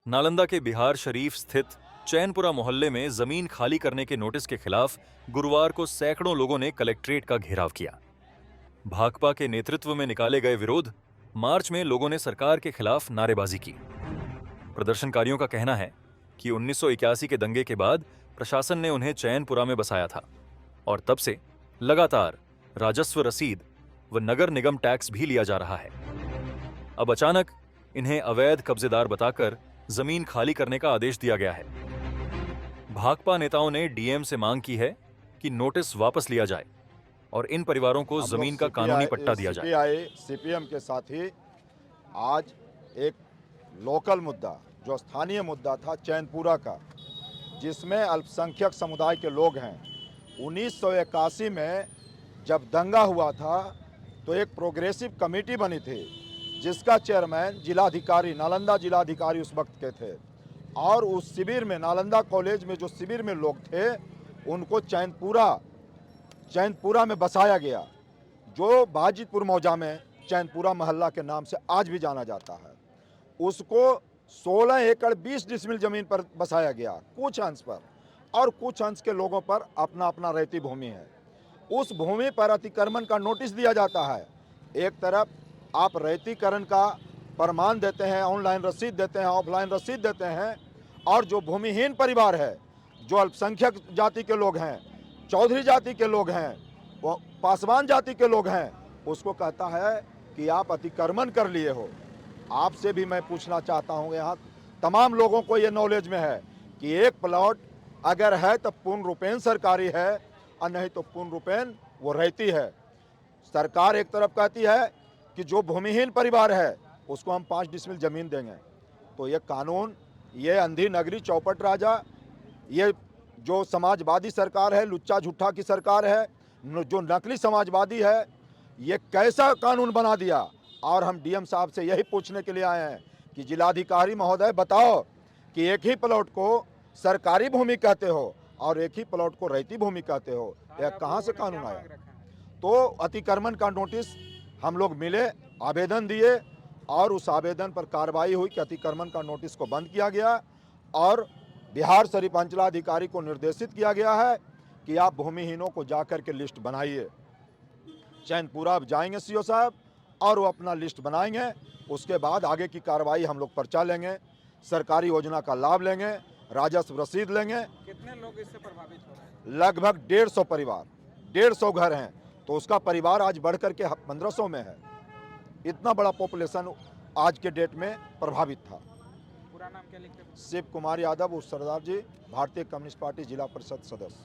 नालंदा के बिहार शरीफ स्थित चैनपुरा मोहल्ले में जमीन खाली करने के नोटिस के खिलाफ गुरुवार को सैकड़ों लोगों ने कलेक्ट्रेट का घेराव किया। भाकपा के नेतृत्व में निकाले गए विरोध मार्च में लोगों ने सरकार के खिलाफ नारेबाजी की। प्रदर्शनकारियों का कहना है कि 1981 के दंगे के बाद प्रशासन ने उन्हें चैनपुरा में बसाया था और तब से लगातार राजस्व रसीद व नगर निगम टैक्स भी लिया जा रहा है। अब अचानक इन्हें अवैध कब्जेदार बताकर जमीन खाली करने का आदेश दिया गया है। भाकपा नेताओं ने डीएम से मांग की है कि नोटिस वापस लिया जाए और इन परिवारों को जमीन का कानूनी पट्टा दिया जाए। सीपीएम के साथ ही आज एक लोकल मुद्दा, जो स्थानीय मुद्दा था चैनपुरा का, जिसमें अल्पसंख्यक समुदाय के लोग हैं। 1981 में जब दंगा हुआ था तो एक प्रोग्रेसिव कमेटी बनी थी जिसका चेयरमैन जिलाधिकारी, नालंदा जिलाधिकारी उस वक्त के थे, और उस शिविर में, नालंदा कॉलेज में जो शिविर में लोग थे, उनको चैनपुरा में बसाया गया, जो बाजितपुर मौजा में चैनपुरा मोहल्ला के नाम से आज भी जाना जाता है। उसको 16 एकड़ 20 डिसमिल जमीन पर बसाया गया, कुछ अंश पर, और कुछ अंश के लोगों पर अपना अपना रहती भूमि है। उस भूमि पर अतिक्रमण का नोटिस दिया जाता है। एक तरफ आप रैतीकरण का प्रमाण देते हैं, ऑनलाइन रसीद देते हैं, ऑफलाइन रसीद देते हैं, और जो भूमिहीन परिवार है, जो अल्पसंख्यक जाति के लोग हैं, चौधरी जाति के लोग हैं, वो पासवान जाति के लोग हैं, उसको कहता है कि आप अतिक्रमण कर लिए हो। आपसे भी मैं पूछना चाहता हूँ, यहाँ तमाम लोगों को ये नॉलेज में है कि एक प्लॉट अगर है तो पूर्ण रूपेण सरकारी है, और नहीं तो पूर्ण रूपेण वो रहती है। सरकार एक तरफ कहती है कि जो भूमिहीन परिवार है उसको हम 5 डिसमिल जमीन देंगे। तो ये कानून, ये अंधी नगरी चौपट राजा, ये जो समाजवादी सरकार है, लुच्चा झूठा की सरकार है, जो नकली समाजवादी है, ये कैसा कानून बना दिया। और हम डीएम साहब से यही पूछने के लिए आए हैं कि जिलाधिकारी महोदय बताओ कि एक ही प्लॉट को सरकारी भूमि कहते हो और एक ही प्लॉट को रहती भूमि कहते हो, यह कहाँ से कानून आया। तो अतिक्रमण का नोटिस हम लोग मिले, आवेदन दिए, और उस आवेदन पर कार्रवाई हुई कि अतिक्रमण का नोटिस को बंद किया गया, और बिहार शरीफ अंचलाधिकारी को निर्देशित किया गया है कि आप भूमिहीनों को जाकर के लिस्ट बनाइए। चैनपुरा अब जाएंगे सीओ साहब और वो अपना लिस्ट बनाएंगे। उसके बाद आगे की कार्रवाई हम लोग पर्चा लेंगे, सरकारी योजना का लाभ लेंगे, राजस्व रसीद लेंगे। कितने लोग इससे प्रभावित हो रहे हैं? लगभग 150 परिवार, 150 घर हैं, तो उसका परिवार आज बढ़ करके 1500 में है। इतना बड़ा पॉपुलेशन आज के डेट में प्रभावित था। पूरा नाम क्या लिखते हैं? शिव कुमार यादव, उस सरदार जी, भारतीय कम्युनिस्ट पार्टी जिला परिषद सदस्य।